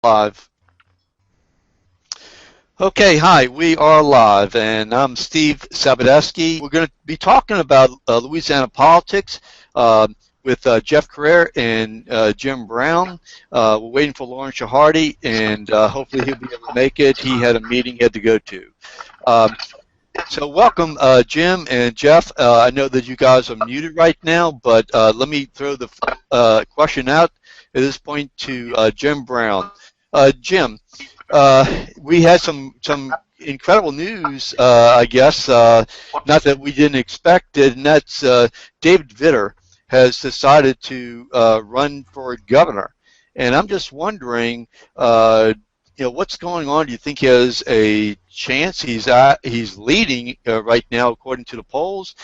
Live. Okay, hi, we are live, and I'm Steve Sabadeski. We're going to be talking about Louisiana politics with Jeff Crouere and Jim Brown. We're waiting for Lauren Shahardy, and hopefully he'll be able to make it. He had a meeting he had to go to. So welcome, Jim and Jeff. I know that you guys are muted right now, but let me throw the question out at this point to Jim Brown. Jim, we had some incredible news, I guess, not that we didn't expect it, and that's David Vitter has decided to run for governor. And I'm just wondering, what's going on? Do you think he has a chance? He's leading right now according to the polls,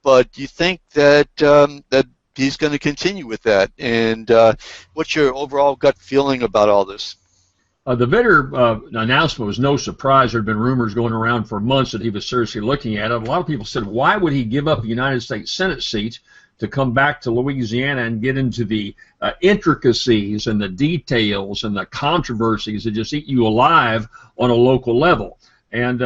but do you think that that he's going to continue with that? And what's your overall gut feeling about all this? The Vitter announcement was no surprise. There had been rumors going around for months that he was seriously looking at it. A lot of people said, why would he give up a United States Senate seat to come back to Louisiana and get into the intricacies and the details and the controversies that just eat you alive on a local level? And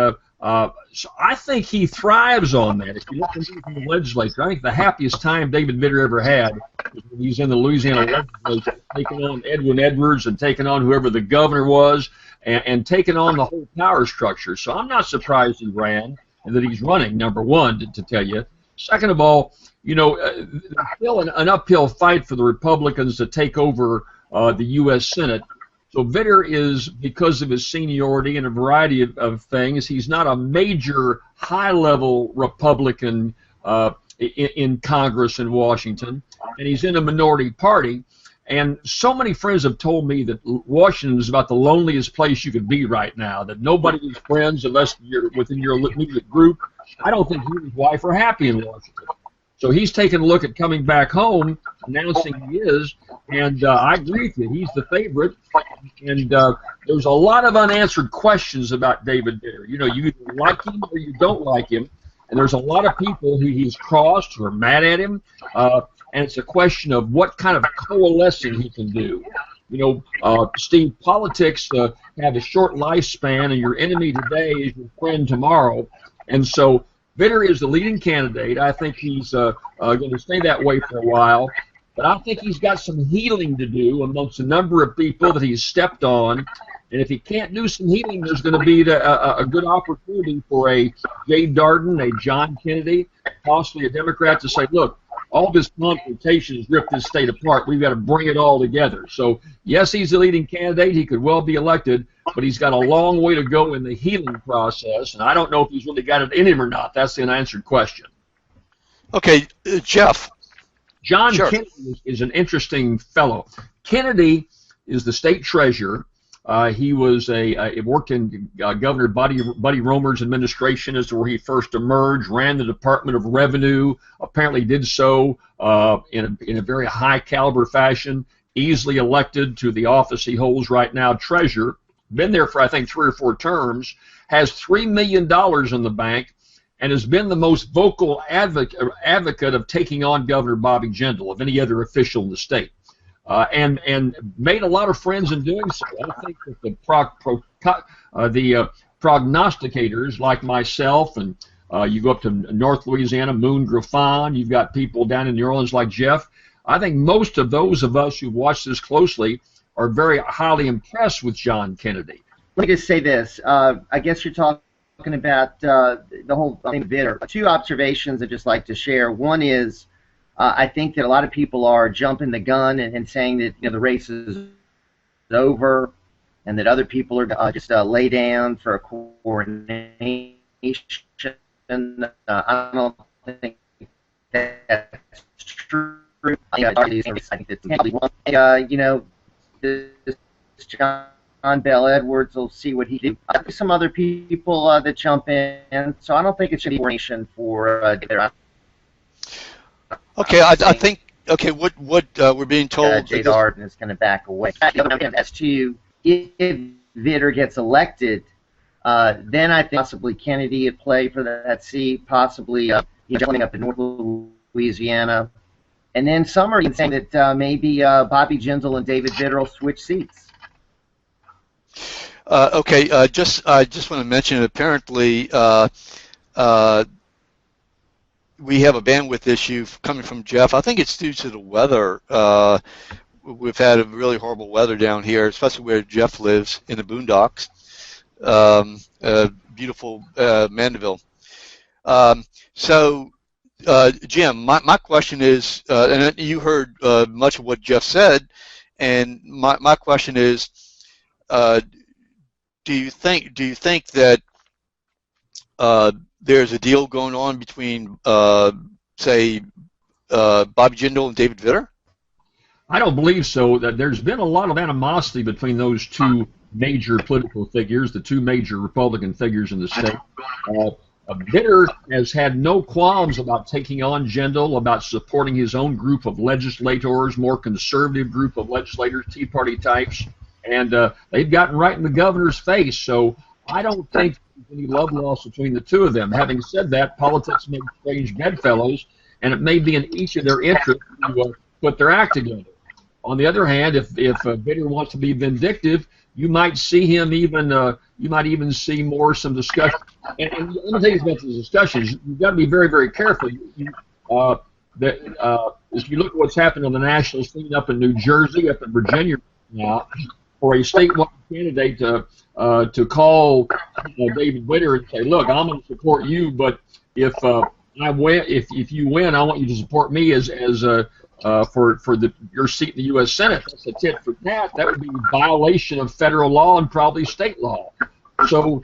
so I think he thrives on that. If you look into the legislature, I think the happiest time David Vitter ever had was when he was in the Louisiana legislature, taking on Edwin Edwards and taking on whoever the governor was, and taking on the whole power structure. So I'm not surprised he ran and that he's running, number one, to tell you. Second of all, there's still an uphill fight for the Republicans to take over the U.S. Senate. So Vitter is, because of his seniority and a variety of things, he's not a major high-level Republican in Congress in Washington, and he's in a minority party. And so many friends have told me that Washington is about the loneliest place you could be right now, that nobody is friends unless you're within your immediate group. I don't think he and his wife are happy in Washington. So he's taking a look at coming back home, announcing he is, and I agree with you. He's the favorite, and there's a lot of unanswered questions about David Vitter. You either like him or you don't like him, and there's a lot of people who he's crossed who are mad at him, and it's a question of what kind of coalescing he can do. Steve, politics have a short lifespan, and your enemy today is your friend tomorrow, and so Vitter is the leading candidate. I think he's going to stay that way for a while. But I think he's got some healing to do amongst a number of people that he's stepped on. And if he can't do some healing, there's going to be a good opportunity for a Jay Darden, a John Kennedy, possibly a Democrat to say, look, all this confrontation has ripped this state apart. We've got to bring it all together. So, yes, he's the leading candidate. He could well be elected, but he's got a long way to go in the healing process. And I don't know if he's really got it in him or not. That's the unanswered question. Okay, Jeff. John Kennedy is an interesting fellow. Kennedy is the state treasurer. He was worked in Governor Buddy Roemer's administration as to where he first emerged, ran the Department of Revenue, apparently did so in a very high caliber fashion, easily elected to the office he holds right now, treasurer, been there for I think 3 or 4 terms, has $3 million in the bank, and has been the most vocal advocate of taking on Governor Bobby Jindal of any other official in the state. And made a lot of friends in doing so. I think that the prognosticators like myself, and you go up to North Louisiana, Moon Griffon, you've got people down in New Orleans like Jeff. I think most of those of us who watch this closely are very highly impressed with John Kennedy. Let me just say this. I guess you're talking about the whole thing of Vitter. 2 observations I'd just like to share. One is, I think that a lot of people are jumping the gun and saying that the race is over, and that other people are just lay down for a coordination. I don't think that's true. I think that's this John Bell Edwards will see what he do. Some other people that jump in, so I don't think it's a coordination for their. Okay, I think what we're being told. Jay Darden is going to back away. As to if Vitter gets elected, then I think possibly Kennedy would play for that seat, possibly coming up in North Louisiana, and then some are even saying that maybe Bobby Jindal and David Vitter will switch seats. Okay, I just want to mention, apparently, we have a bandwidth issue coming from Jeff. I think it's due to the weather. We've had a really horrible weather down here, especially where Jeff lives in the boondocks. Beautiful Mandeville. So, Jim, my question is, and you heard much of what Jeff said, and my question is, do you think that there's a deal going on between, say, Bobby Jindal and David Vitter? I don't believe so. That there's been a lot of animosity between those two major political figures, the two major Republican figures in the state. Vitter has had no qualms about taking on Jindal, about supporting his own group of legislators, more conservative group of legislators, Tea Party types, and they've gotten right in the governor's face. So I don't think there's any love lost between the two of them. Having said that, politics make strange bedfellows, and it may be in each of their interests to put their act together. On the other hand, if Vitter wants to be vindictive, you might see him even you might even see some discussion. And let me tell you about the discussions. You've got to be very, very careful. If you look at what's happened on the national scene up in New Jersey, up in Virginia now, for a statewide candidate to call David Vitter and say, "Look, I'm going to support you, but if you win, I want you to support me as for your seat in the U.S. Senate." That's a tit for tat. That would be a violation of federal law and probably state law. So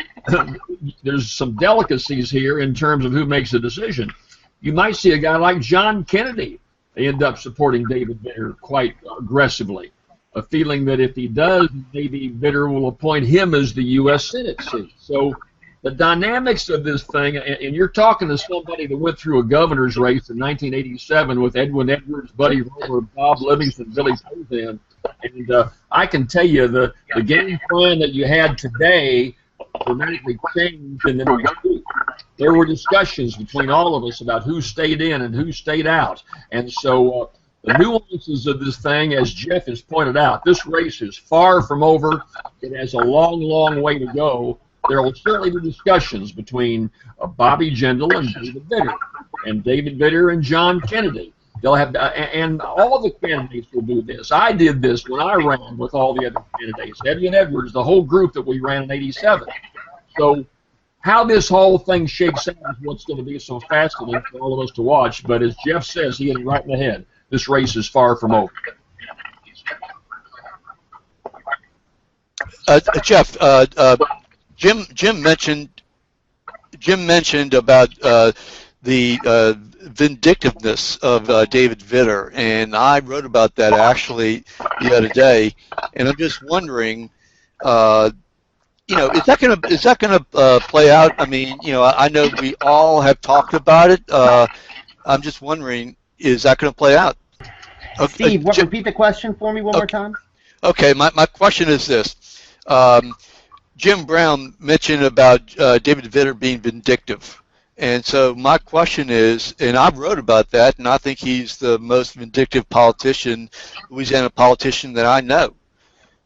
there's some delicacies here in terms of who makes the decision. You might see a guy like John Kennedy end up supporting David Vitter quite aggressively, a feeling that if he does, maybe Vitter will appoint him as the U.S. Senate seat. So the dynamics of this thing, and you're talking to somebody that went through a governor's race in 1987 with Edwin Edwards, Buddy Roemer, Bob Livingston, Billy Posen, and I can tell you the game plan that you had today dramatically changed in the next week. There were discussions between all of us about who stayed in and who stayed out, and so the nuances of this thing, as Jeff has pointed out, this race is far from over. It has a long, long way to go. There will certainly be discussions between Bobby Jindal and David Vitter and John Kennedy. They'll have, and all the candidates will do this. I did this when I ran with all the other candidates. Edwin Edwards, the whole group that we ran in '87. So how this whole thing shakes out is what's going to be so fascinating for all of us to watch. But as Jeff says, he hit it right in the head. This race is far from over. Jeff, Jim mentioned about the vindictiveness of David Vitter, and I wrote about that actually the other day, and I'm just wondering, is that gonna play out? I mean, I know we all have talked about it. I'm just wondering, is that going to play out? Okay, Steve, repeat the question for me one more time. Okay, my question is this. Jim Brown mentioned about David Vitter being vindictive. And so my question is, and I wrote about that, and I think he's the most vindictive Louisiana politician that I know.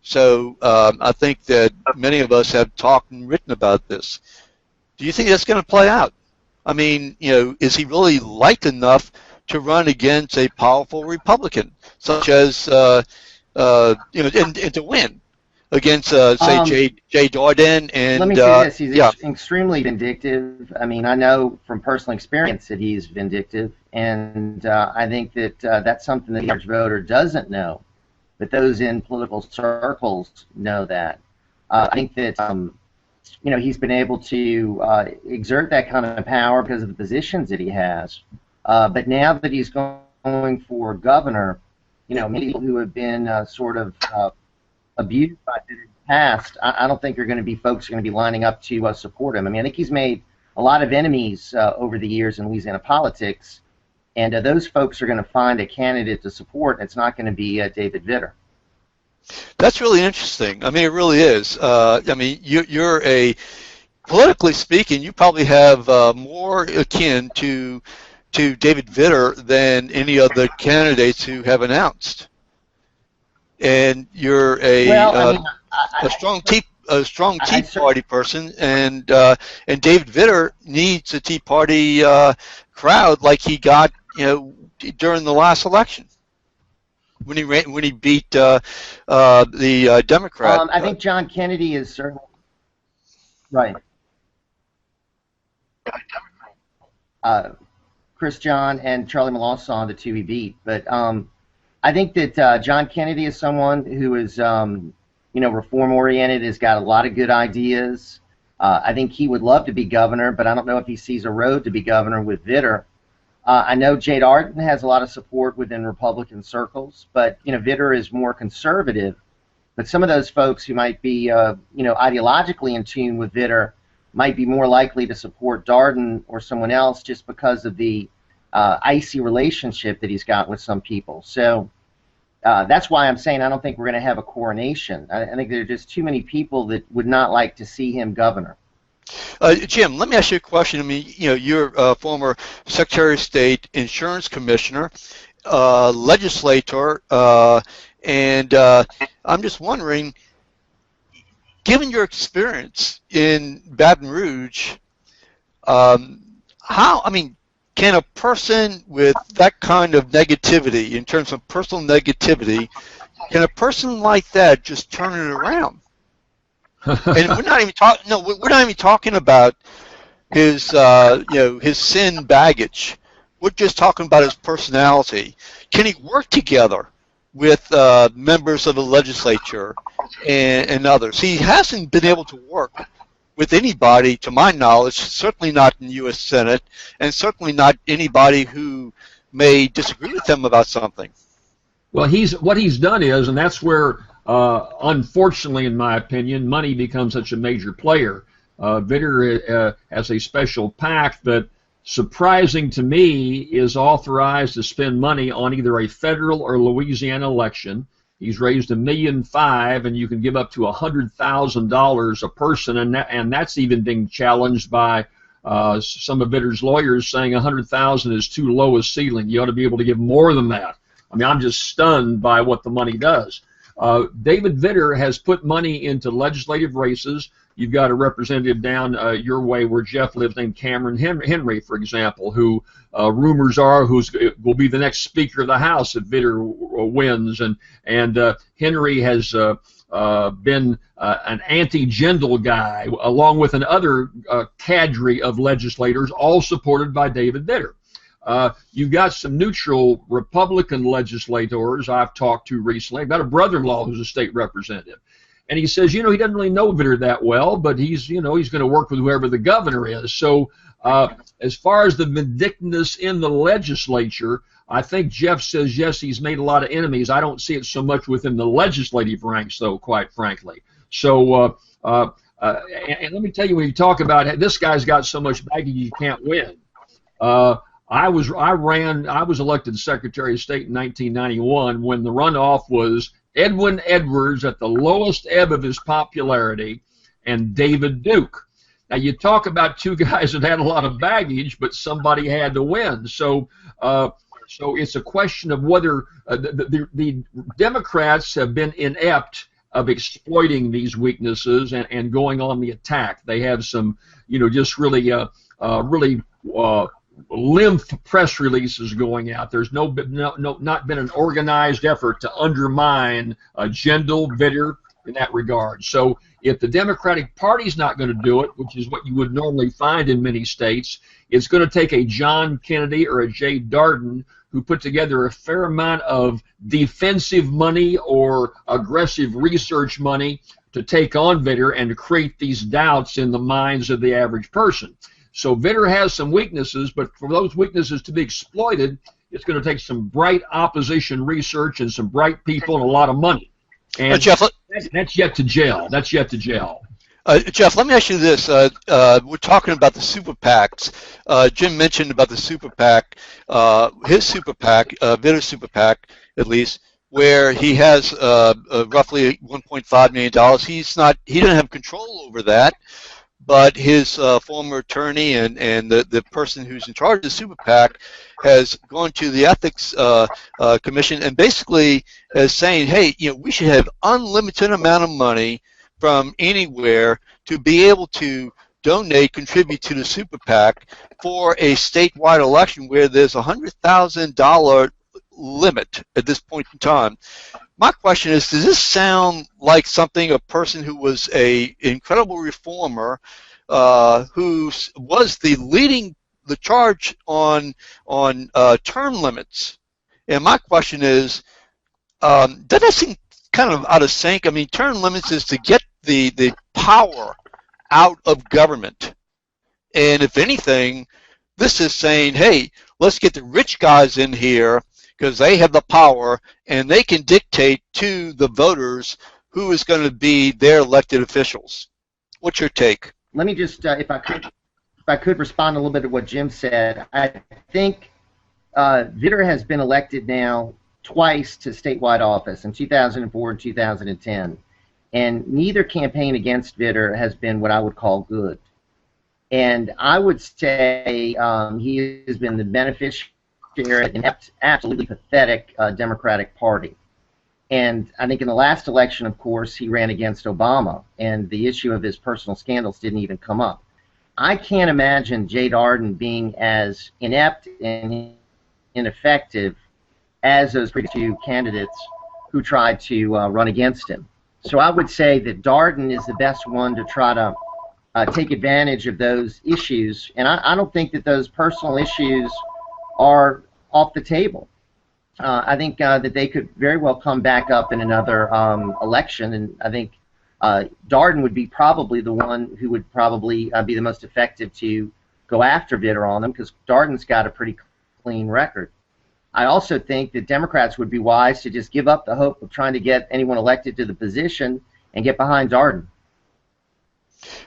So I think that many of us have talked and written about this. Do you think that's going to play out? I mean, is he really liked enough to run against a powerful Republican, such as, and to win against, say, Jay Darden? And let me say this: he's extremely vindictive. I mean, I know from personal experience that he's vindictive, and I think that that's something that the average voter doesn't know, but those in political circles know that. I think that he's been able to exert that kind of power because of the positions that he has. But now that he's going for governor, many people who have been sort of abused by it in the past, I don't think are going to be folks who are going to be lining up to support him. I mean, I think he's made a lot of enemies over the years in Louisiana politics, and those folks are going to find a candidate to support, and it's not going to be David Vitter. That's really interesting. I mean, it really is. I mean, you're politically speaking, you probably have more akin to David Vitter than any of the candidates who have announced. And you're a strong a strong Tea Party person, and David Vitter needs a Tea Party crowd like he got, during the last election when he beat the Democrat. I think John Kennedy is certainly right. Chris John and Charlie Melancon, the two he beat, but I think that John Kennedy is someone who is reform-oriented, has got a lot of good ideas. I think he would love to be governor, but I don't know if he sees a road to be governor with Vitter. I know Jade Arden has a lot of support within Republican circles, but Vitter is more conservative. But some of those folks who might be ideologically in tune with Vitter might be more likely to support Darden or someone else just because of the icy relationship that he's got with some people. So that's why I'm saying I don't think we're going to have a coronation. I think there are just too many people that would not like to see him governor. Jim, let me ask you a question. I mean, you're a former Secretary of State, Insurance Commissioner, legislator, and I'm just wondering, given your experience in Baton Rouge, can a person with that kind of negativity, in terms of personal negativity, can a person like that just turn it around? And we're not even talking about his his sin baggage. We're just talking about his personality. Can he work together with members of the legislature and others? He hasn't been able to work with anybody, to my knowledge, certainly not in the U.S. Senate, and certainly not anybody who may disagree with him about something. Well, what he's done is, and that's where, unfortunately, in my opinion, money becomes such a major player. Vitter has a special PAC that, surprising to me, is authorized to spend money on either a federal or Louisiana election. He's raised $1.5 million, and you can give up to $100,000 a person, and that's even being challenged by some of Vitter's lawyers saying $100,000 is too low a ceiling. You ought to be able to give more than that. I mean, I'm just stunned by what the money does. David Vitter has put money into legislative races. You've got a representative down your way where Jeff lives named Cameron Henry, for example, who rumors are will be the next Speaker of the House if Vitter wins. And Henry has been an anti-Jindal guy, along with another cadre of legislators, all supported by David Vitter. You've got some neutral Republican legislators I've talked to recently. I've got a brother-in-law who's a state representative. And he says, he doesn't really know Vitter that well, but he's going to work with whoever the governor is. So as far as the vindictiveness in the legislature, I think Jeff says, yes, he's made a lot of enemies. I don't see it so much within the legislative ranks, though, quite frankly. So, and let me tell you, when you talk about this guy's got so much baggage you can't win. I was elected Secretary of State in 1991 when the runoff was Edwin Edwards at the lowest ebb of his popularity and David Duke. Now, you talk about two guys that had a lot of baggage, but somebody had to win. So it's a question of whether the Democrats have been inept of exploiting these weaknesses and going on the attack. They have some, just really lymph press releases going out. There's not been an organized effort to undermine Jindal, Vitter in that regard. So if the Democratic Party's not going to do it, which is what you would normally find in many states, it's going to take a John Kennedy or a Jay Darden who put together a fair amount of defensive money or aggressive research money to take on Vitter and to create these doubts in the minds of the average person. So Vitter has some weaknesses, but for those weaknesses to be exploited, it's going to take some bright opposition research and some bright people and a lot of money. And Jeff, that's yet to gel. That's yet to gel. Jeff, let me ask you this. We're talking about the super PACs. Jim mentioned about the super PAC, his super PAC, Vitter's super PAC, at least, where he has roughly $1.5 million. He doesn't have control over that. But his former attorney and the person who's in charge of the super PAC has gone to the ethics commission and basically is saying, hey, we should have unlimited amount of money from anywhere to be able to donate, contribute to the super PAC for a statewide election where there's a $100,000 limit at this point in time. My question is, does this sound like something a person who was a incredible reformer, who was leading the charge on term limits? And my question is, doesn't that seem kind of out of sync? I mean, term limits is to get the power out of government. And if anything, this is saying, hey, let's get the rich guys in here because they have the power and they can dictate to the voters who is going to be their elected officials. What's your take? Let me just, if I could respond a little bit to what Jim said. I think Vitter has been elected now twice to statewide office, in 2004 and 2010. And neither campaign against Vitter has been what I would call good. And I would say he has been the beneficiary of an absolutely pathetic Democratic Party. And I think in the last election, of course, he ran against Obama, and the issue of his personal scandals didn't even come up. I can't imagine Jay Darden being as inept and ineffective as those previous two candidates who tried to run against him. So I would say that Darden is the best one to try to take advantage of those issues, and I don't think that those personal issues are off the table. I think that they could very well come back up in another election, and I think Darden would be probably the one who would probably be the most effective to go after Vitter on them, because Darden's got a pretty clean record. I also think that Democrats would be wise to just give up the hope of trying to get anyone elected to the position and get behind Darden.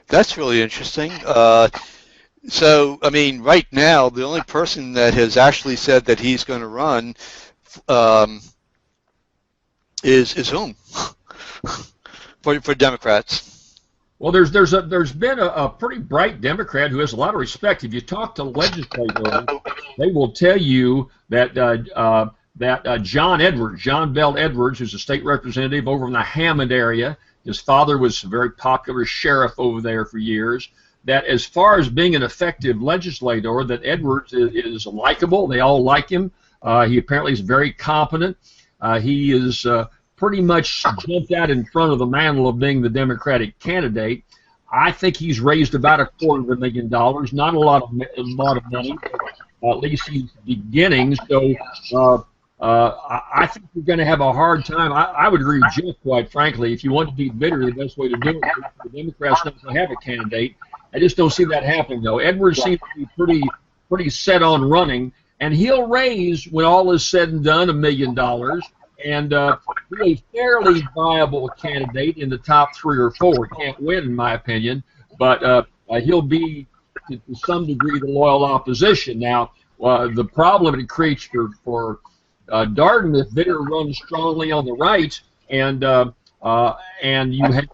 That's really interesting. So, I mean, right now, the only person that has actually said that he's going to run is whom? for Democrats. Well, there's been a pretty bright Democrat who has a lot of respect. If you talk to legislators, they will tell you that John Bell Edwards, who's a state representative over in the Hammond area, his father was a very popular sheriff over there for years, that as far as being an effective legislator, that Edwards is likable. They all like him. He apparently is very competent. He is pretty much jumped out in front of the mantle of being the Democratic candidate. I think he's raised about $250,000, not a lot of money, but at least he's beginning. So I think we're going to have a hard time. I would agree with Jeff, quite frankly. If you want to beat Vitter, the best way to do it is for the Democrats not to have a candidate. I just don't see that happening, though. Edwards seems to be pretty set on running, and he'll raise, when all is said and done, $1 million. And be a fairly viable candidate in the top 3 or 4. Can't win, in my opinion, but he'll be, to some degree, the loyal opposition. Now, the problem it creates for Darden, if Vitter runs strongly on the right, and you have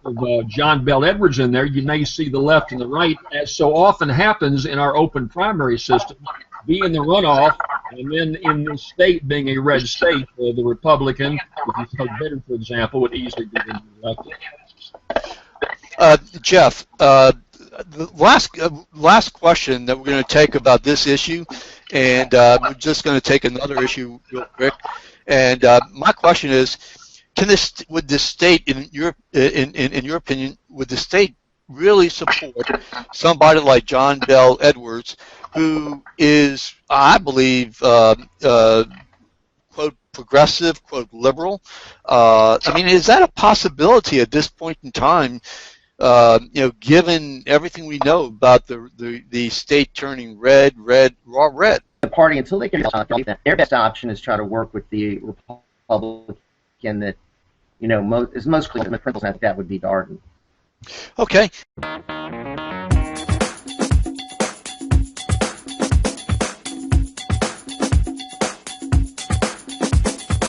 John Bell Edwards in there, you may see the left and the right, as so often happens in our open primary system, be in the runoff, and then in this state being a red state, the Republican, if you take Vitter, for example, would easily be elected. Jeff, the last question that we're going to take about this issue, and we're just going to take another issue real quick. And my question is, would the state, in your opinion, would the state really support somebody like John Bell Edwards, who is, I believe, quote, progressive, quote, liberal? I mean, is that a possibility at this point in time, given everything we know about the state turning red, raw red? The party, until they can their best option is try to work with the Republican that, is most clear in the principles, and that would be Darden. Okay.